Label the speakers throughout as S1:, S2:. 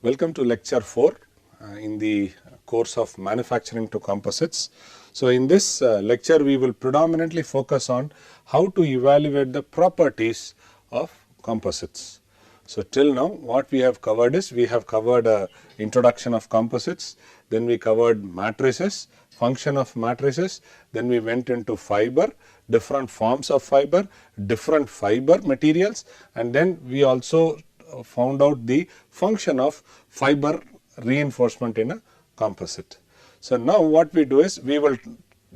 S1: Welcome to lecture 4 in the course of Manufacturing to Composites. So, in this lecture we will predominantly focus on how to evaluate the properties of composites. So, till now what we have covered is we have covered introduction of composites, then we covered matrices, function of matrices, then we went into fiber, different forms of fiber, different fiber materials, and then we also found out the function of fiber reinforcement in a composite. So, now what we do is we will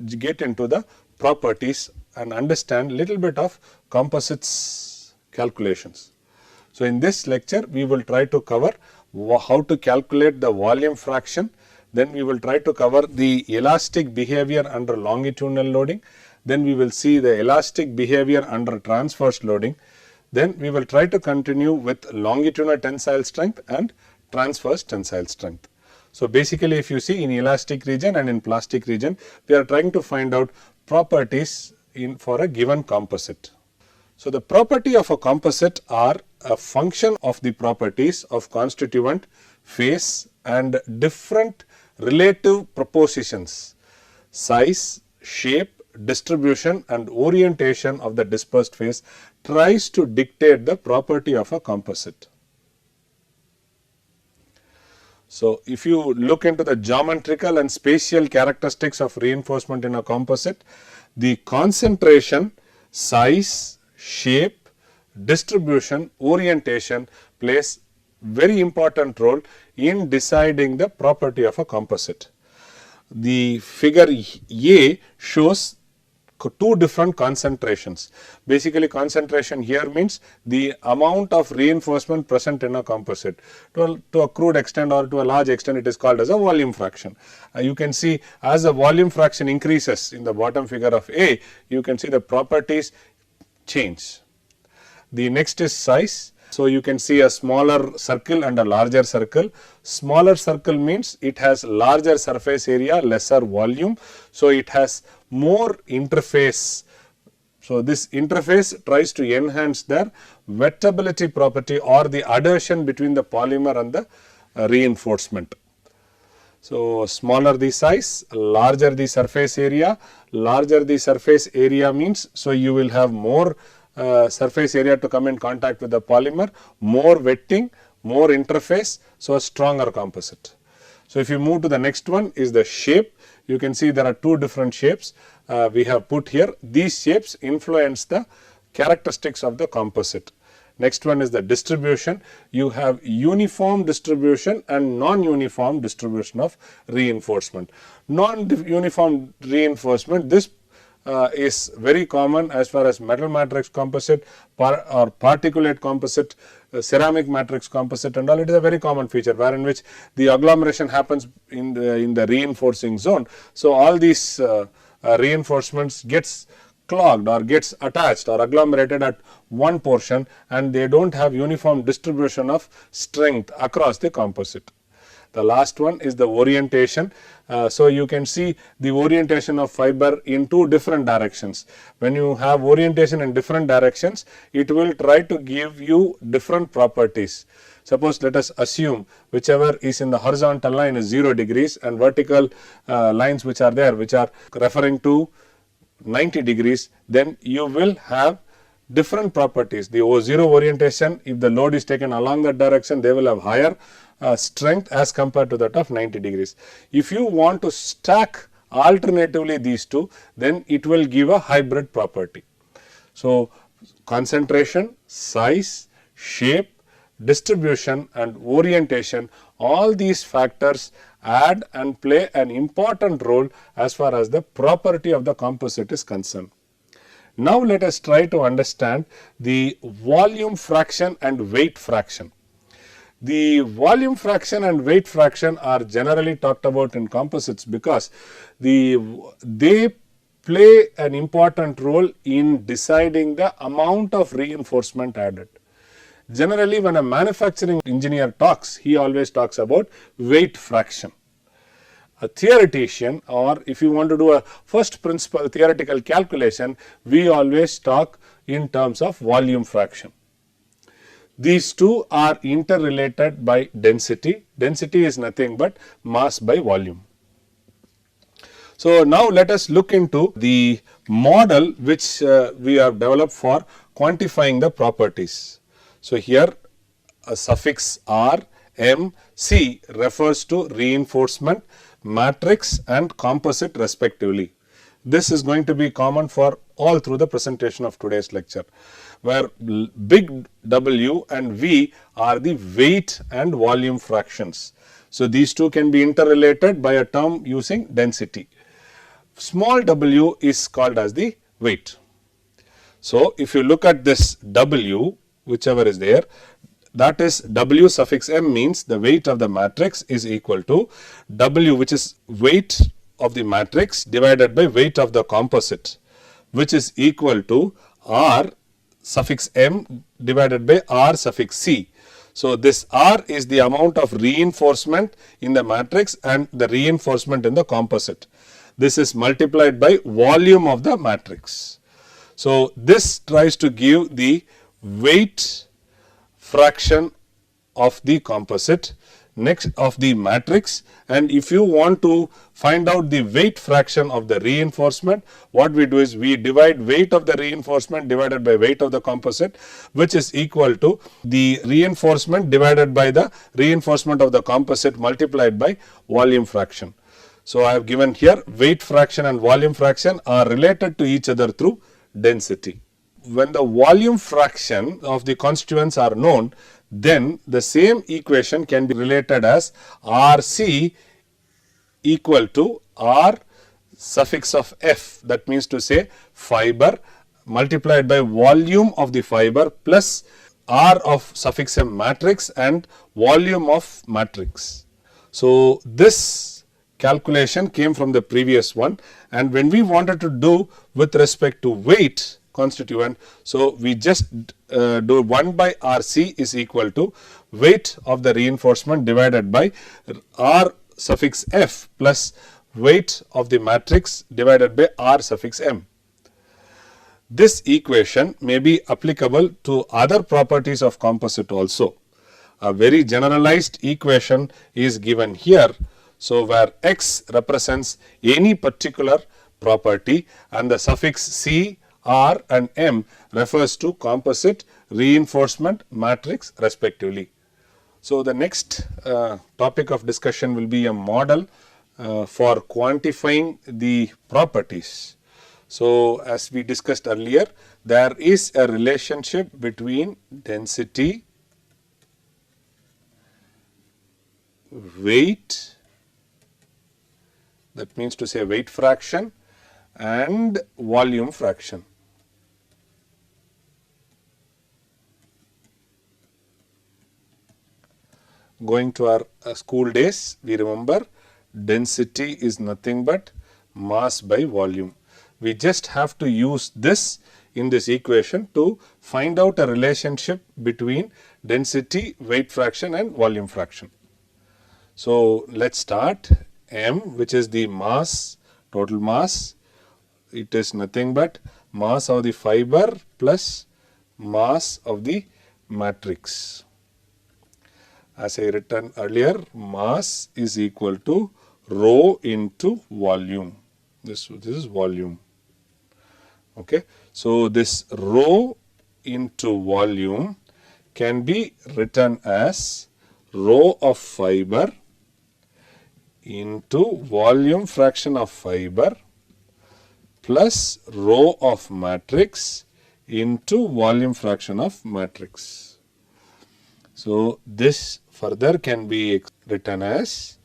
S1: get into the properties and understand little bit of composites calculations. So, in this lecture we will try to cover how to calculate the volume fraction, then we will try to cover the elastic behavior under longitudinal loading, then we will see the elastic behavior under transverse loading. Then we will try to continue with longitudinal tensile strength and transverse tensile strength. So, basically if you see in elastic region and in plastic region, we are trying to find out properties for a given composite. So, the property of a composite are a function of the properties of constituent, phase and different relative propositions, size, shape, distribution and orientation of the dispersed phase tries to dictate the property of a composite. So, if you look into the geometrical and spatial characteristics of reinforcement in a composite, the concentration, size, shape, distribution, orientation plays very important role in deciding the property of a composite. The figure A shows two different concentrations. Basically, concentration here means the amount of reinforcement present in a composite. To a crude extent or to a large extent, it is called as a volume fraction. You can see as the volume fraction increases in the bottom figure of A, you can see the properties change. The next is size. So, you can see a smaller circle and a larger circle. Smaller circle means it has larger surface area, lesser volume. So, it has more interface. So, this interface tries to enhance their wettability property or the adhesion between the polymer and the reinforcement. So, smaller the size, larger the surface area. Larger the surface area means, so you will have more surface area to come in contact with the polymer, more wetting, more interface, so a stronger composite. So, if you move to the next one is the shape, you can see there are two different shapes we have put here. These shapes influence the characteristics of the composite. Next one is the distribution. You have uniform distribution and non-uniform distribution of reinforcement. Non-uniform reinforcement, this is very common as far as metal matrix composite or particulate composite, ceramic matrix composite and all. It is a very common feature wherein which the agglomeration happens in the reinforcing zone. So, all these reinforcements gets clogged or gets attached or agglomerated at one portion and they do not have uniform distribution of strength across the composite. The last one is the orientation. So, you can see the orientation of fiber in two different directions. When you have orientation in different directions, it will try to give you different properties. Suppose let us assume whichever is in the horizontal line is 0 degrees and vertical lines which are there which are referring to 90 degrees, then you will have different properties. The 0 orientation, if the load is taken along that direction, they will have higher strength as compared to that of 90 degrees. If you want to stack alternatively these two, then it will give a hybrid property. So, concentration, size, shape, distribution and orientation, all these factors add and play an important role as far as the property of the composite is concerned. Now, let us try to understand the volume fraction and weight fraction. The volume fraction and weight fraction are generally talked about in composites because they play an important role in deciding the amount of reinforcement added. Generally, when a manufacturing engineer talks, he always talks about weight fraction. A theoretician, or if you want to do a first principle theoretical calculation, we always talk in terms of volume fraction. These two are interrelated by density. Density is nothing but mass by volume. So now let us look into the model which we have developed for quantifying the properties. So here a suffix R, M, C refers to reinforcement, matrix and composite respectively. This is going to be common for all through the presentation of today's lecture, where big W and V are the weight and volume fractions. So these two can be interrelated by a term using density. Small w is called as the weight. So if you look at this W, whichever is there, that is W suffix M means the weight of the matrix is equal to W, which is weight of the matrix divided by weight of the composite, which is equal to R suffix M divided by R suffix C. So this R is the amount of reinforcement in the matrix and the reinforcement in the composite. This is multiplied by volume of the matrix. So this tries to give the weight fraction of the composite, next of the matrix, and if you want to find out the weight fraction of the reinforcement, what we do is we divide weight of the reinforcement divided by weight of the composite, which is equal to the reinforcement divided by the reinforcement of the composite multiplied by volume fraction. So I have given here weight fraction and volume fraction are related to each other through density. When the volume fraction of the constituents are known, then the same equation can be related as RC equal to R suffix of F, that means to say fiber multiplied by volume of the fiber plus R of suffix M matrix and volume of matrix. So this calculation came from the previous one, and when we wanted to do with respect to weight constituent, so we just do 1 by RC is equal to weight of the reinforcement divided by R suffix F plus weight of the matrix divided by R suffix M. This equation may be applicable to other properties of composite also. A very generalized equation is given here. So where X represents any particular property and the suffix C, R and M refers to composite, reinforcement, matrix respectively. So the next topic of discussion will be a model for quantifying the properties. So as we discussed earlier, there is a relationship between density, weight, that means to say weight fraction, and volume fraction. Going to our school days, we remember density is nothing but mass by volume. We just have to use this in this equation to find out a relationship between density, weight fraction and volume fraction. So let's start. M, which is the mass, total mass, it is nothing but mass of the fiber plus mass of the matrix. As I written earlier, mass is equal to rho into volume. This is volume. Okay. So this rho into volume can be written as rho of fiber into volume fraction of fiber plus rho of matrix into volume fraction of matrix. So this further can be written as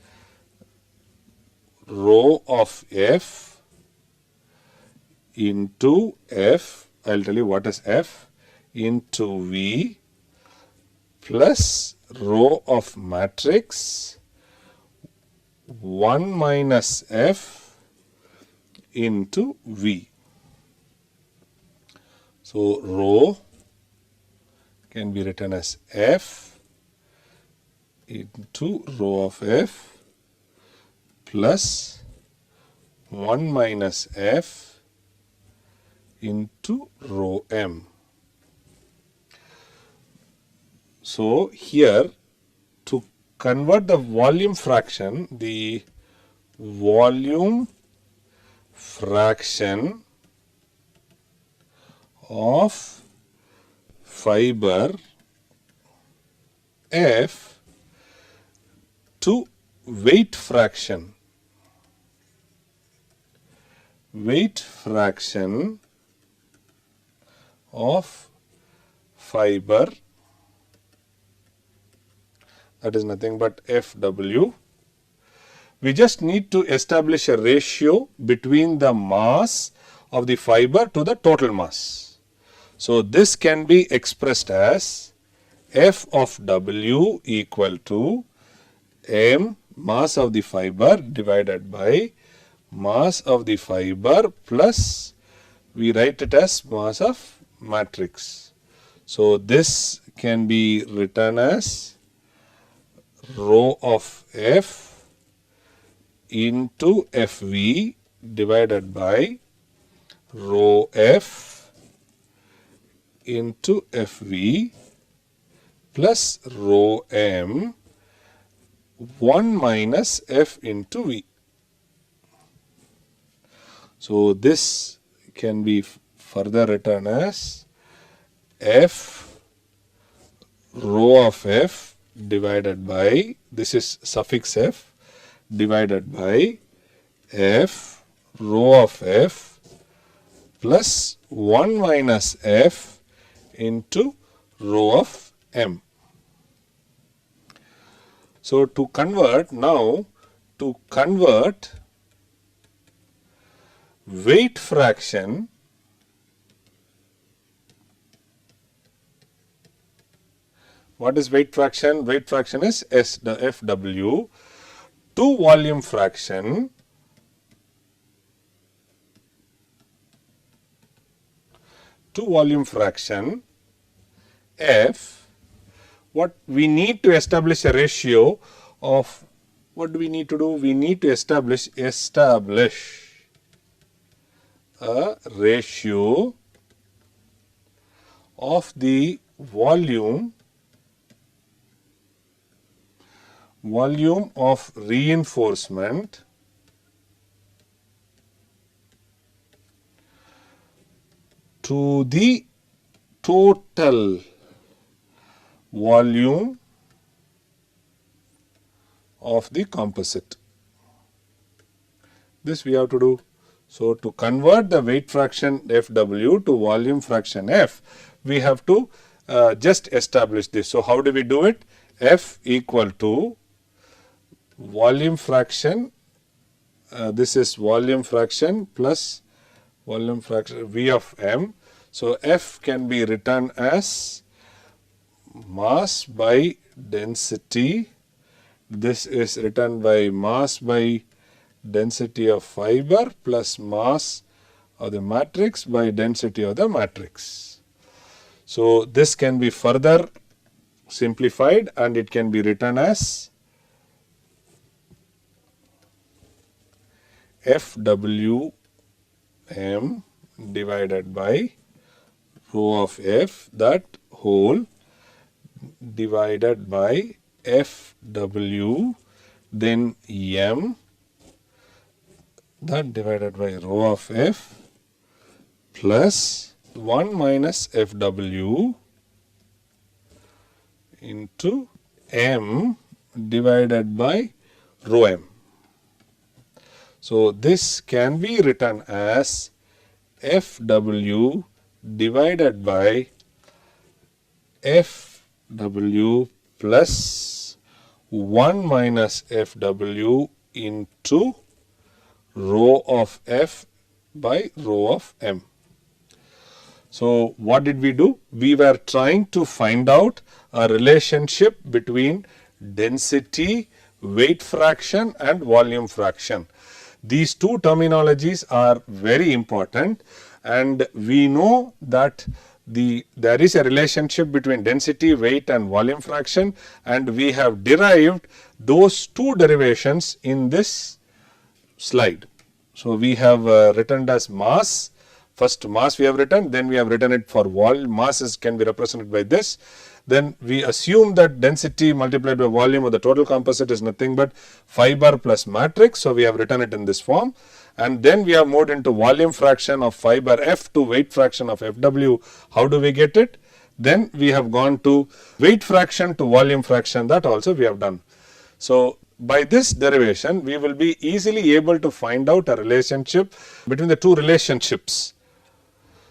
S1: rho of F into F, I will tell you what is F, into V plus rho of matrix 1 minus F into V. So rho can be written as F into rho of F plus 1 minus F into rho M. So here, to convert the volume fraction, the volume fraction of fiber F to weight fraction of fiber, that is nothing but FW. We just need to establish a ratio between the mass of the fiber to the total mass. So this can be expressed as F of W equal to M, mass of the fiber, divided by mass of the fiber plus, we write it as mass of matrix. So this can be written as rho of F into FV divided by rho F into FV plus rho M 1 minus F into V. So this can be further written as F rho of F divided by, this is suffix F, divided by F rho of F plus 1 minus F into rho of M. So to convert weight fraction what is weight fraction? Weight fraction is S, the FW, to volume fraction F. What we need to establish a ratio of, what do we need to do? We need to establish a ratio of the volume of reinforcement to the total volume of the composite. This we have to do. So to convert the weight fraction FW to volume fraction F, we have to just establish this. So how do we do it? F equal to volume fraction, this is volume fraction plus volume fraction V of M. So F can be written as mass by density. This is written by mass by density of fiber plus mass of the matrix by density of the matrix. So this can be further simplified and it can be written as FWM divided by rho of F, that whole, divided by FW, then M, that divided by rho of F plus 1 minus FW into M divided by rho M. So this can be written as FW divided by FW plus 1 minus FW into rho of F by rho of M. So what did we do? We were trying to find out a relationship between density, weight fraction and volume fraction. These two terminologies are very important, and we know that there is a relationship between density, weight and volume fraction, and we have derived those two derivations in this slide. So we have written as mass. First mass we have written, then we have written it for volume. Masses can be represented by this, then we assume that density multiplied by volume of the total composite is nothing but fiber plus matrix. So we have written it in this form, and then we have moved into volume fraction of fiber F to weight fraction of FW. How do we get it? Then we have gone to weight fraction to volume fraction, that also we have done. So by this derivation, we will be easily able to find out a relationship between the two relationships.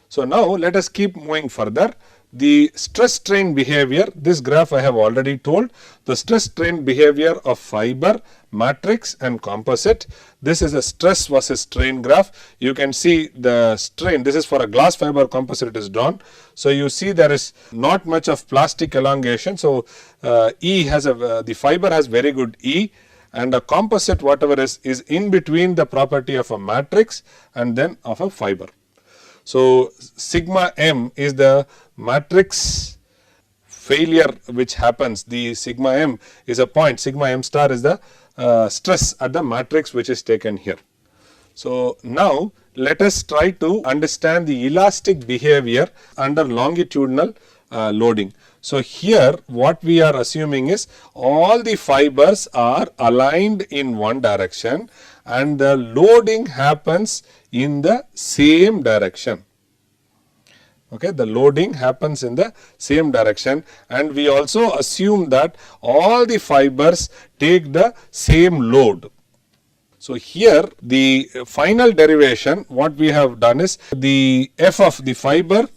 S1: So now let us keep moving further. The stress strain behavior, this graph I have already told, the stress strain behavior of fiber, matrix and composite. This is a stress versus strain graph. You can see the strain, this is for a glass fiber composite it is drawn. So you see there is not much of plastic elongation. So the fiber has very good E, and a composite whatever is in between the property of a matrix and then of a fiber. So sigma m is the matrix failure which happens. The sigma m is a point, sigma m star is the stress at the matrix which is taken here. So now let us try to understand the elastic behavior under longitudinal loading. So here what we are assuming is all the fibers are aligned in one direction and the loading happens in the same direction. Okay, the loading happens in the same direction, and we also assume that all the fibers take the same load. So here the final derivation, what we have done is the F of the fiber,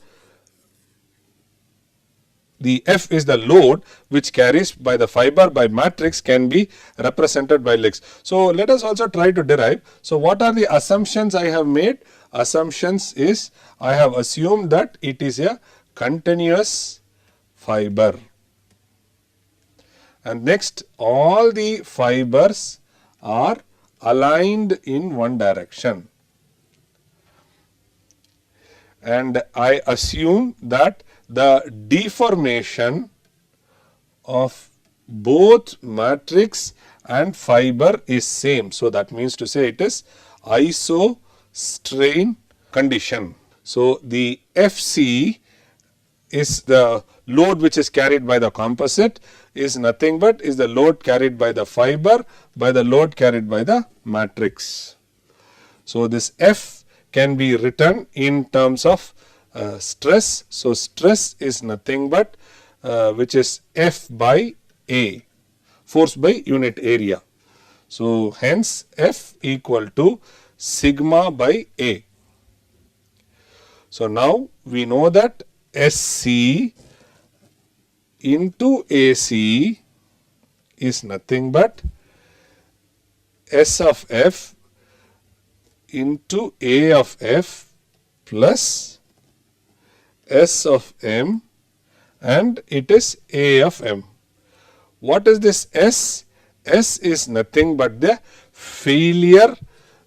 S1: the F is the load which carries by the fiber by matrix, can be represented by legs. So let us also try to derive. So what are the assumptions I have made? Assumptions is I have assumed that it is a continuous fiber, and next all the fibers are aligned in one direction, and I assume that the deformation of both matrix and fiber is same. So that means to say it is iso strain condition. So the FC is the load which is carried by the composite, is nothing but is the load carried by the fiber by the load carried by the matrix. So this F can be written in terms of stress. So stress is nothing but which is F by A, force by unit area. So hence F equal to sigma by A. So now we know that SC into AC is nothing but S of F into A of F plus S of M, and it is A of M. What is this S? S is nothing but the failure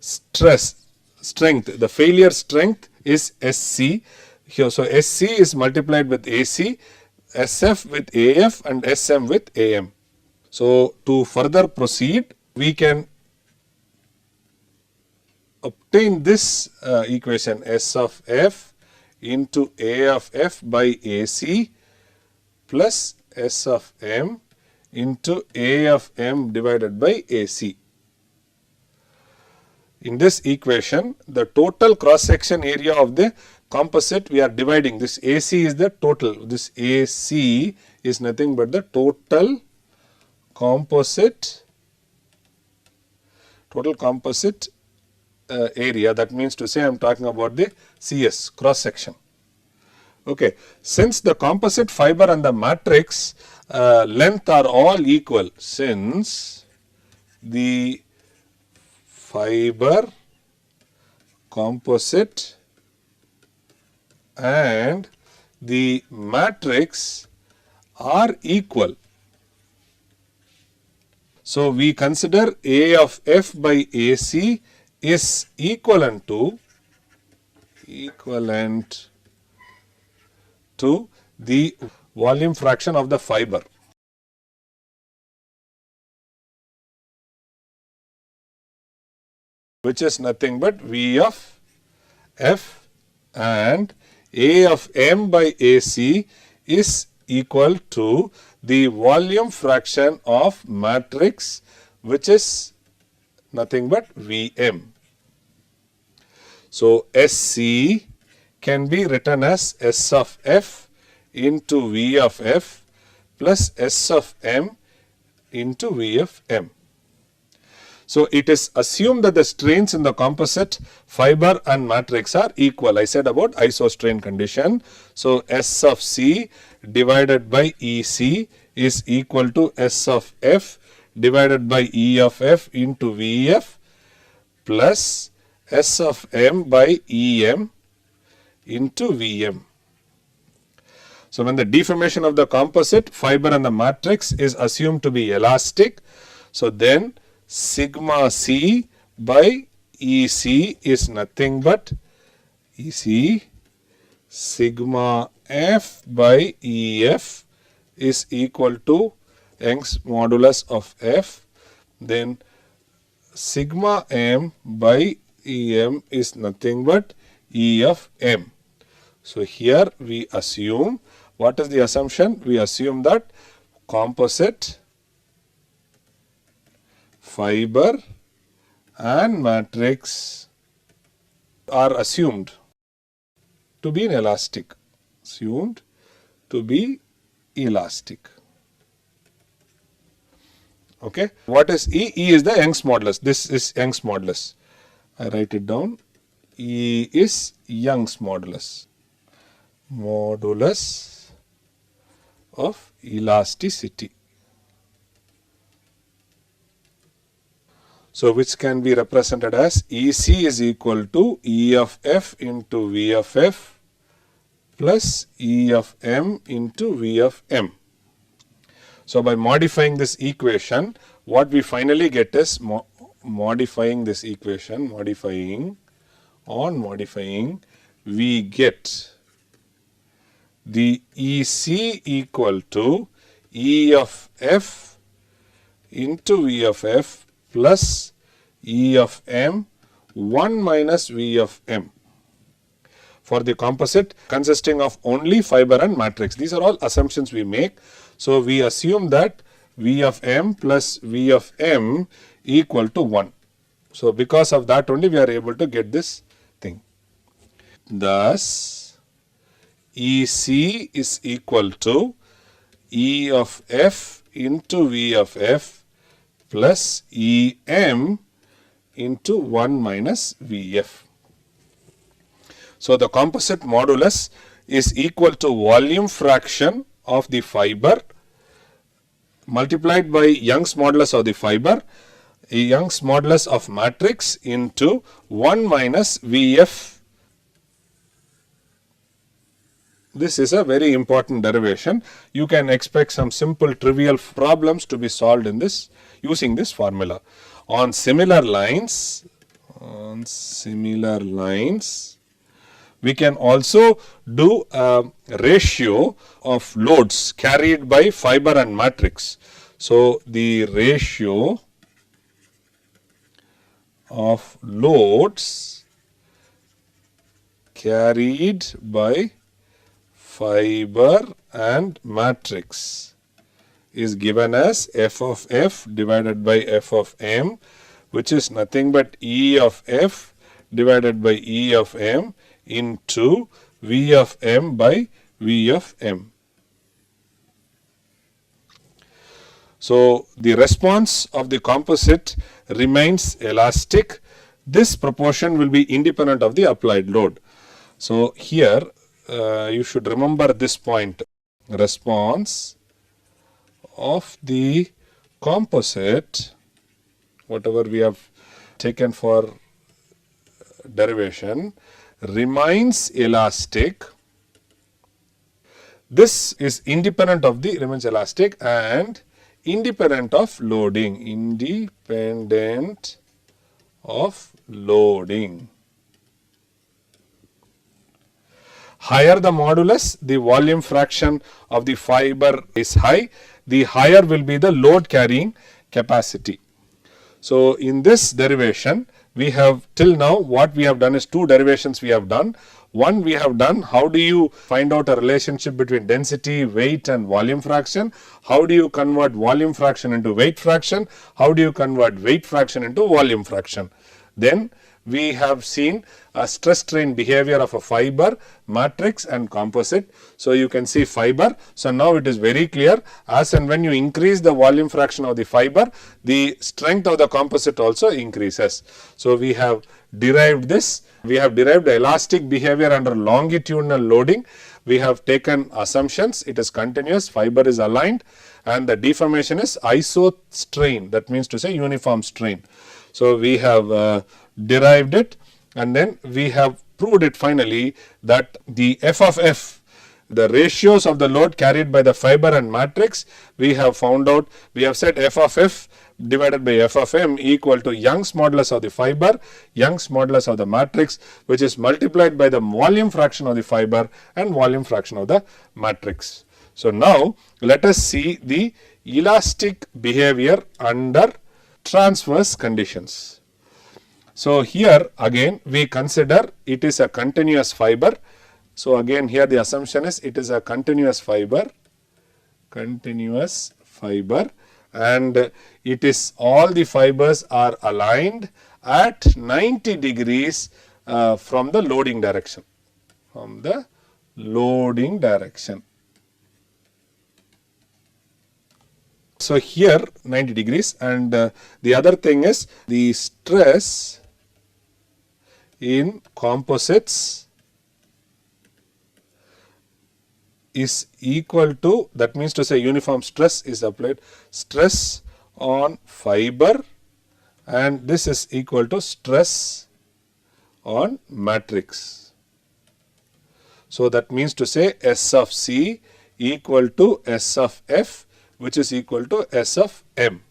S1: strength. The failure strength is SC here. So SC is multiplied with AC, SF with AF and SM with AM. So to further proceed, we can obtain this equation, S of F into A of F by AC plus S of M into A of M divided by AC. In this equation, the total cross section area of the composite we are dividing. This AC is the total. This AC is nothing but the total composite area. That means to say I am talking about the CS, cross section. Okay. Since the composite fiber and the matrix length are all equal, since the fiber, composite and the matrix are equal, so we consider A of F by AC is equivalent to the volume fraction of the fiber, which is nothing but V of F, and A of M by AC is equal to the volume fraction of matrix, which is nothing but Vm. So SC can be written as S of F into V of F plus S of M into V of M. So it is assumed that the strains in the composite, fiber and matrix are equal. I said about isostrain condition. So S of C divided by EC is equal to S of F divided by E of F into VF plus S of M by EM into Vm. So when the deformation of the composite, fiber and the matrix is assumed to be elastic, so then sigma C by EC is nothing but EC sigma F by EF is equal to Young's modulus of F. Then sigma M by EM is nothing but E of M. So here we assume, what is the assumption? We assume that composite, fiber and matrix are assumed to be inelastic. Assumed to be elastic. Okay. What is E? E is the Young's modulus. This is Young's modulus. I write it down. E is Young's modulus. Modulus of elasticity. So which can be represented as EC is equal to E of F into V of F plus E of M into V of M. So by modifying this equation, what we finally get is modifying this equation, modifying, we get the EC equal to E of F into V of F plus E of M 1 minus V of M for the composite consisting of only fiber and matrix. These are all assumptions we make. So we assume that V of M plus V of M equal to 1. So because of that only we are able to get this thing. Thus EC is equal to E of F into V of F plus EM into 1 minus VF. So the composite modulus is equal to volume fraction of the fiber multiplied by Young's modulus of the fiber, Young's modulus of matrix into 1 minus VF. This is a very important derivation. You can expect some simple trivial problems to be solved in this using this formula. On similar lines, we can also do a ratio of loads carried by fiber and matrix. So the ratio of loads carried by fiber and matrix is given as F of F divided by F of M, which is nothing but E of F divided by E of M into V of M by V of M. So the response of the composite remains elastic. This proportion will be independent of the applied load. So here you should remember this point. Response of the composite, whatever we have taken for derivation, remains elastic. This is independent of the remains elastic and independent of loading. Independent of loading. Higher the modulus, the volume fraction of the fiber is high, the higher will be the load carrying capacity. So in this derivation, we have till now what we have done is two derivations we have done. One, we have done how do you find out a relationship between density, weight and volume fraction. How do you convert volume fraction into weight fraction? How do you convert weight fraction into volume fraction? Then we have seen a stress strain behavior of a fiber, matrix and composite. So you can see fiber. So now it is very clear, as and when you increase the volume fraction of the fiber, the strength of the composite also increases. So we have derived this. We have derived the elastic behavior under longitudinal loading. We have taken assumptions. It is continuous, fiber is aligned, and the deformation is isostrain. That means to say uniform strain. So we have derived it, and then we have proved it finally that the f of f, the ratios of the load carried by the fiber and matrix, we have found out. We have said f of f divided by f of m equal to Young's modulus of the fiber, Young's modulus of the matrix, which is multiplied by the volume fraction of the fiber and volume fraction of the matrix. So now let us see the elastic behavior under transverse conditions. So here again we consider it is a continuous fiber. So again here the assumption is it is a continuous fiber, and it is all the fibers are aligned at 90 degrees from the loading direction, So here 90 degrees, and the other thing is the stress in composites is equal to, that means to say uniform stress is applied, stress on fiber, and this is equal to stress on matrix. So that means to say S of C equal to S of F, which is equal to S of M.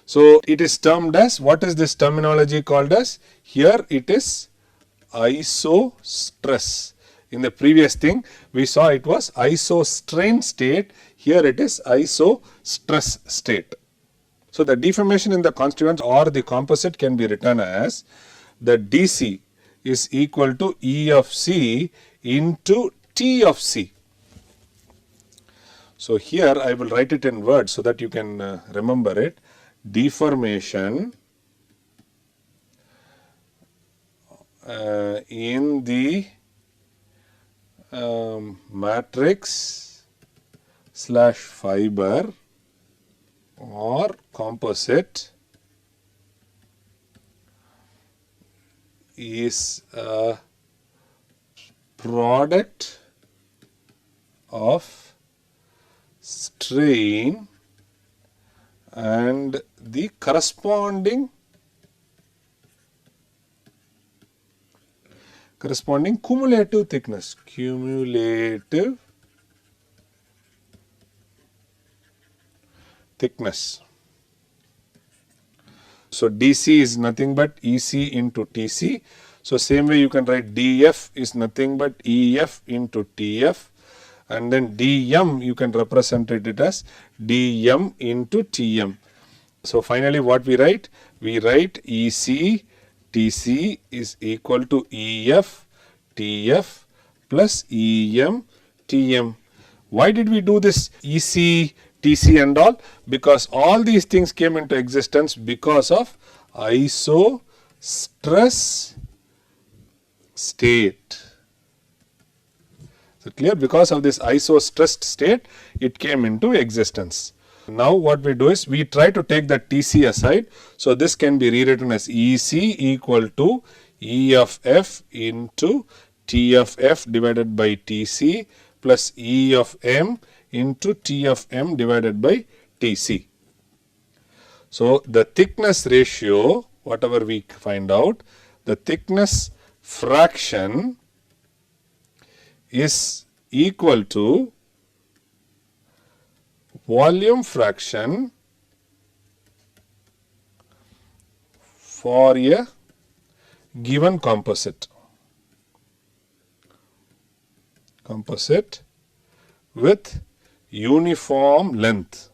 S1: So it is termed as, what is this terminology called as? Here it is isostress. In the previous thing we saw it was isostrain state, here it is isostress state. So the deformation in the constituents or the composite can be written as the DC is equal to E of C into T of C. So here I will write it in words so that you can remember it. Deformation in the matrix / fiber or composite is a product of strain and the corresponding cumulative thickness. So DC is nothing but EC into TC. So same way you can write DF is nothing but EF into TF, and then DM you can represent it as DM into TM. So finally what we write? We write EC TC is equal to EF TF plus EM TM. Why did we do this EC TC and all? Because all these things came into existence because of isostress state. So clear? Because of this isostressed state it came into existence. Now what we do is we try to take the TC aside. So this can be rewritten as EC equal to E of F into T of F divided by TC plus E of M into T of M divided by TC. So the thickness ratio, whatever we find out, the thickness fraction is equal to volume fraction for a given composite with uniform length.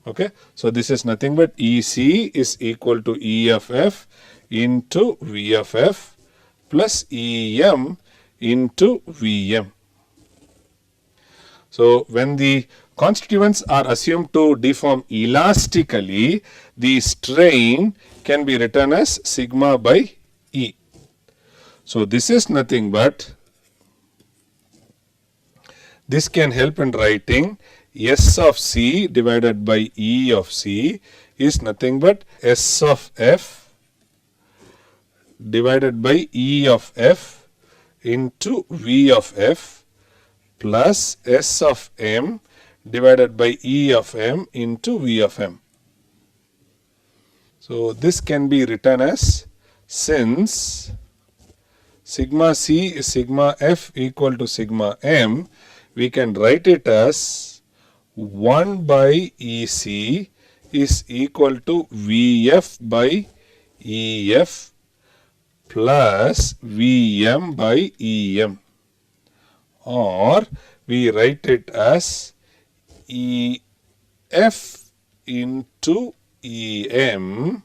S1: Okay. So, this is nothing but EC is equal to E of F into V of F plus EM into VM. So, when the constituents are assumed to deform elastically, the strain can be written as sigma by E. So, this is nothing but, this can help in writing S of C divided by E of C is nothing but S of F divided by E of F into V of F plus S of M divided by E of M into V of M. So, this can be written as, since sigma C is sigma F equal to sigma M, we can write it as 1 by EC is equal to VF by EF plus VM by EM, or we write it as EF into EM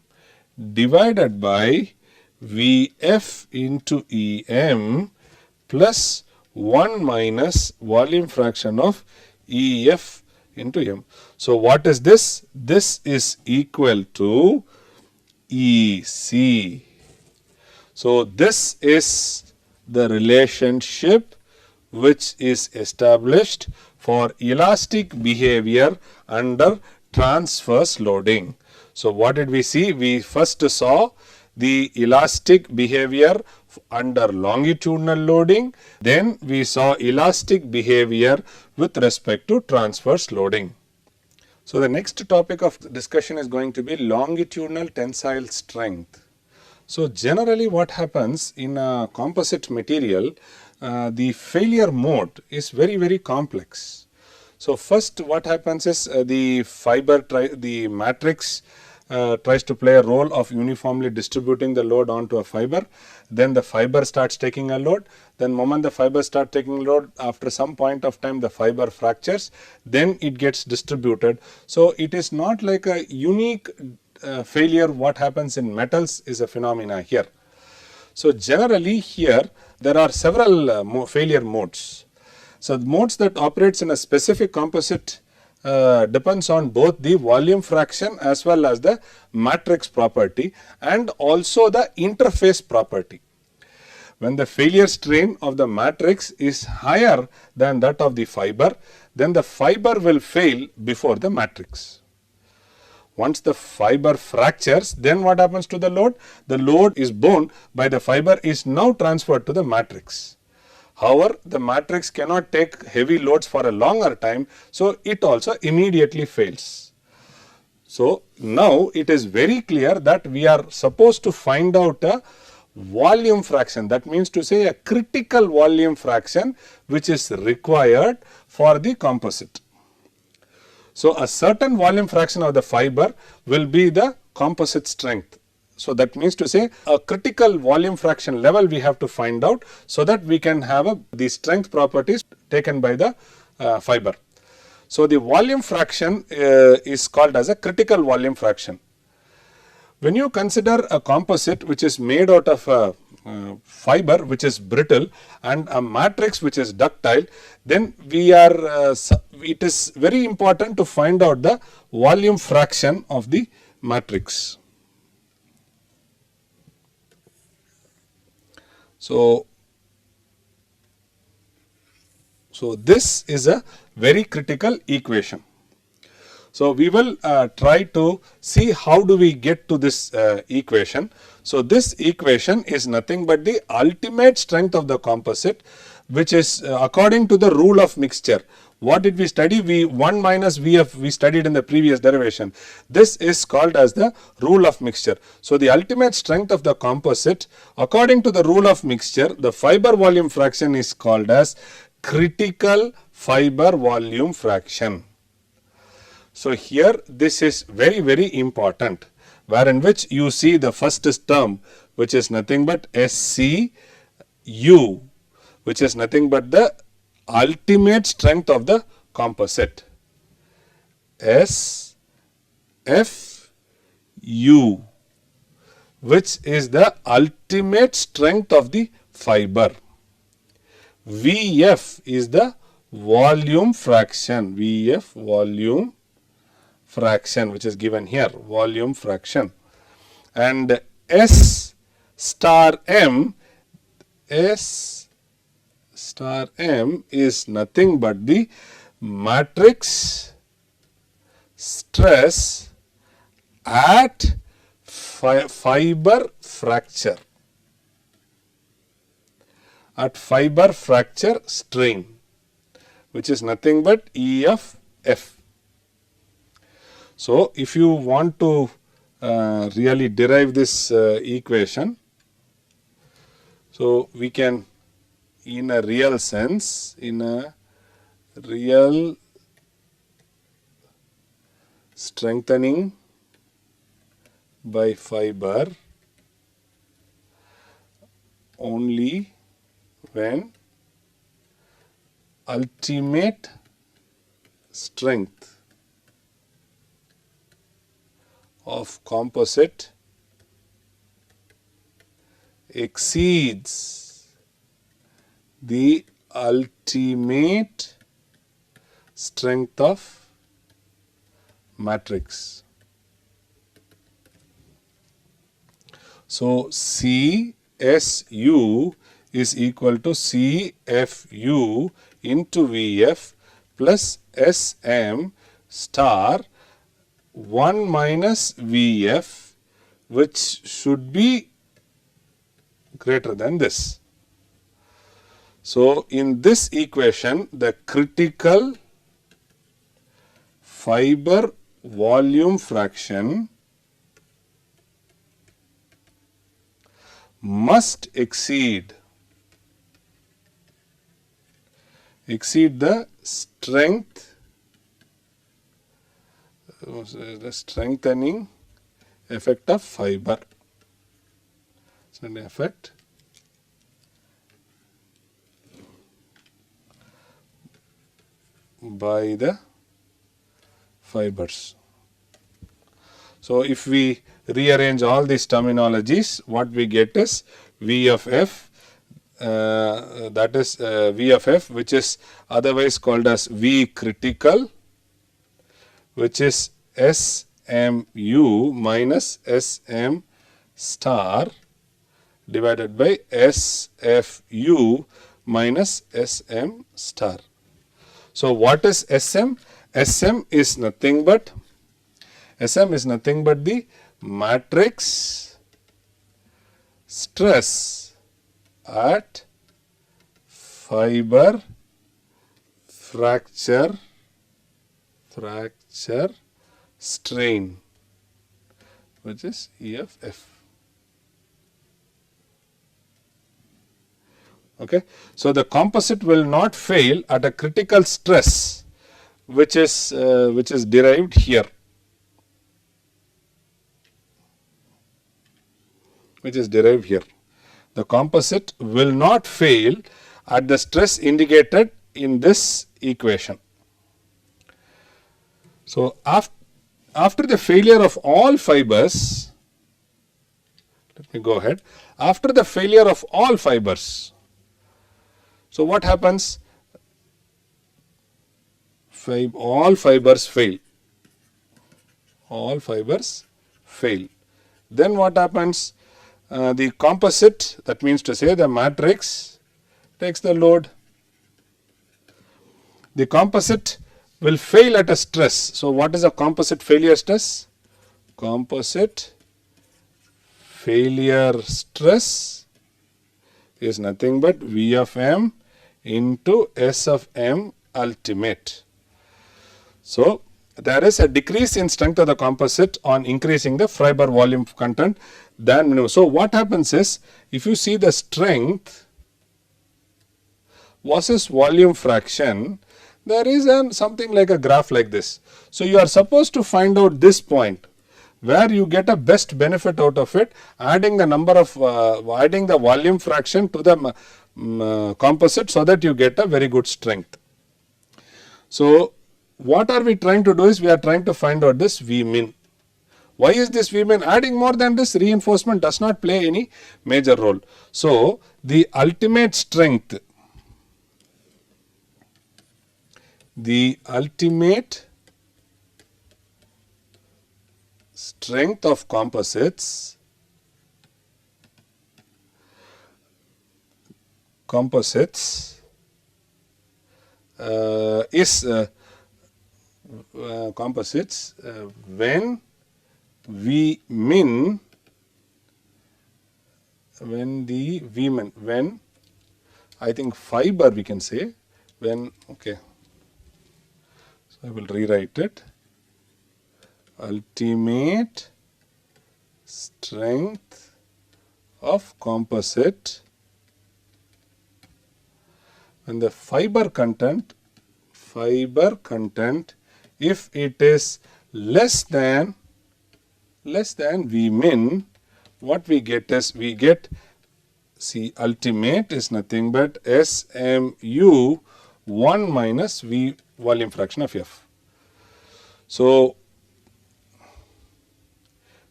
S1: divided by VF into EM plus 1 minus volume fraction of EF into M. So, what is this? This is equal to EC. So, this is the relationship which is established for elastic behavior under transverse loading. So, what did we see? We first saw the elastic behavior under longitudinal loading, then we saw elastic behavior with respect to transverse loading. So, the next topic of discussion is going to be longitudinal tensile strength. So, generally what happens in a composite material, the failure mode is very complex. So, first what happens is the matrix tries to play a role of uniformly distributing the load onto a fiber. Then the fiber starts taking a load. Then moment the fiber start taking load, after some point of time the fiber fractures, then it gets distributed. So, it is not like a unique failure. What happens in metals is a phenomena here. So, generally here there are several failure modes. So, the modes that operates in a specific composite depends on both the volume fraction as well as the matrix property and also the interface property. When the failure strain of the matrix is higher than that of the fiber, then the fiber will fail before the matrix. Once the fiber fractures, then what happens to the load? The load is borne by the fiber is now transferred to the matrix. However, the matrix cannot take heavy loads for a longer time, so it also immediately fails. So, now it is very clear that we are supposed to find out a volume fraction, that means to say a critical volume fraction which is required for the composite. So, a certain volume fraction of the fiber will be the composite strength. So, that means to say a critical volume fraction level we have to find out, so that we can have the strength properties taken by the fiber. So, the volume fraction is called as a critical volume fraction. When you consider a composite which is made out of a fiber which is brittle and a matrix which is ductile, then it is very important to find out the volume fraction of the matrix. So, this is a very critical equation. So, we will try to see how do we get to this equation. So, this equation is nothing but the ultimate strength of the composite, which is according to the rule of mixture. What did we study? 1 minus Vf we studied in the previous derivation. This is called as the rule of mixture. So, the ultimate strength of the composite according to the rule of mixture, the fiber volume fraction is called as critical fiber volume fraction. So, here this is very important, wherein which you see the first term which is nothing but SCU, which is nothing but the ultimate strength of the composite. SCU Fu, which is the ultimate strength of the fiber. Vf is the volume fraction, Vf volume fraction, which is given here, volume fraction. And S star M is nothing but the matrix stress at fiber fracture, at fiber fracture strain, which is nothing but E of F. So, if you want to really derive this equation, so we can, in a real sense, in a real strengthening by fiber only when ultimate strength of composite exceeds the ultimate strength of matrix. So, CSU is equal to CFU into VF plus SM star 1 minus VF, which should be greater than this. So, in this equation, the critical fiber volume fraction must exceed the strength, the strengthening effect of fiber. So, an effect by the fibers. So, if we rearrange all these terminologies, what we get is V of F, that is V of F, which is otherwise called as V critical, which is SMU minus SM star divided by SFU minus SM star. So, what is SM? SM is nothing but the matrix stress at fiber fracture strain, which is E of F. Okay. So, the composite will not fail at a critical stress, which is derived here, The composite will not fail at the stress indicated in this equation. So, after the failure of all fibers, let me go ahead. After the failure of all fibers, so what happens? All fibers fail. All fibers fail. Then what happens? The composite, that means to say the matrix, takes the load. The composite will fail at a stress. So, what is a composite failure stress? Composite failure stress is nothing but V of M into S of M ultimate. So, there is a decrease in strength of the composite on increasing the fiber volume content than minimum. So, what happens is, if you see the strength versus volume fraction, there is something like a graph like this. So, you are supposed to find out this point where you get a best benefit out of it, adding the number of adding the volume fraction to the composite, so that you get a very good strength. So, what are we trying to do is, we are trying to find out this V min. Why is this V min adding more than this? Reinforcement does not play any major role. So, the ultimate strength of composites is when V min, when I think fiber we can say, when, okay, so I will rewrite it, ultimate strength of composite when the fiber content, if it is less than V min, what we get is, see, ultimate is nothing but SMU 1 minus V volume fraction of F. So,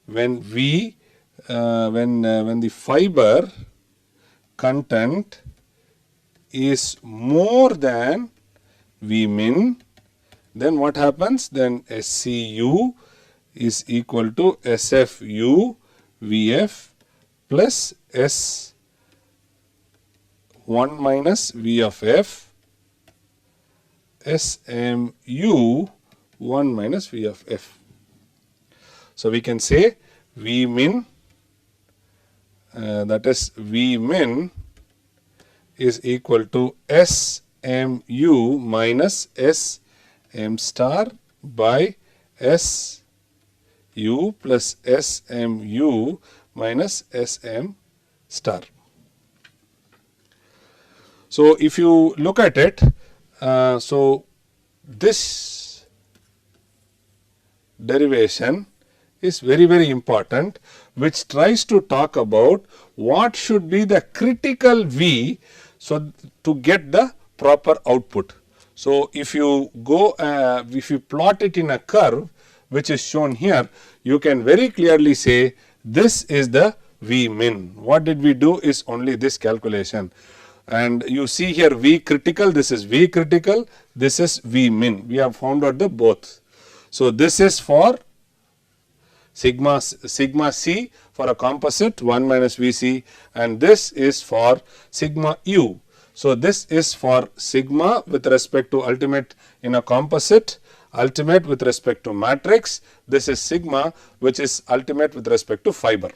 S1: when the fiber content is more than V min, then what happens? Then SCU is equal to SFU VF plus S 1 minus V of F SMU 1 minus V of F. So, we can say V min, that is V min is equal to SMU minus SM star by SU plus SMU minus SM star. So, if you look at it, so this derivation is very, very important, which tries to talk about what should be the critical V, so to get the proper output. So, if you go, if you plot it in a curve which is shown here, you can very clearly say this is the V min. What did we do is only this calculation, and you see here V critical, this is V critical, this is V min. We have found out the both. So, this is for sigma C for a composite 1 minus Vc, and this is for sigma U. So, this is for sigma with respect to ultimate in a composite, ultimate with respect to matrix. This is sigma which is ultimate with respect to fiber.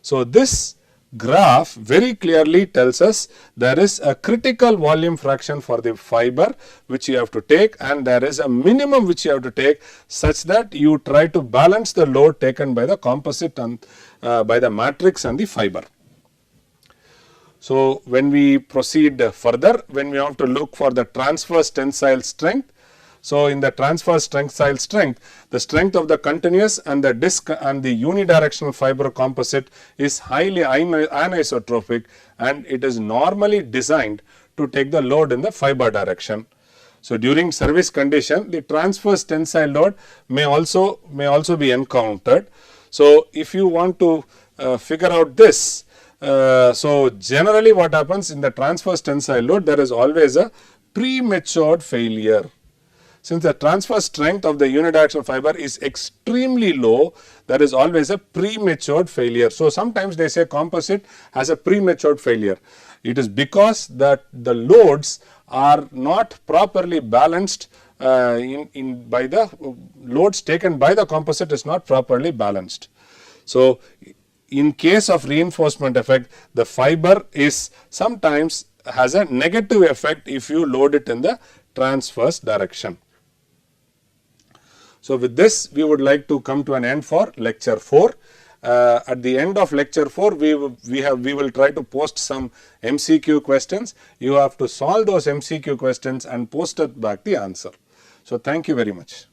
S1: So, this graph very clearly tells us there is a critical volume fraction for the fiber which you have to take, and there is a minimum which you have to take, such that you try to balance the load taken by the composite and by the matrix and the fiber. So, when we proceed further, when we have to look for the transverse tensile strength. So, in the transverse tensile strength, the strength of the continuous and the disc and the unidirectional fiber composite is highly anisotropic, and it is normally designed to take the load in the fiber direction. So, during service condition, the transverse tensile load may also be encountered. So, if you want to figure out this, so generally what happens in the transverse tensile load, there is always a prematured failure. Since the transverse strength of the unidirectional fiber is extremely low, there is always a prematured failure. So, sometimes they say composite has a prematured failure. It is because that the loads are not properly balanced by the loads taken by the composite is not properly balanced. So, in case of reinforcement effect, the fiber is sometimes has a negative effect if you load it in the transverse direction. So, with this we would like to come to an end for lecture 4. At the end of lecture 4, we will try to post some MCQ questions. You have to solve those MCQ questions and post it back the answer. So, thank you very much.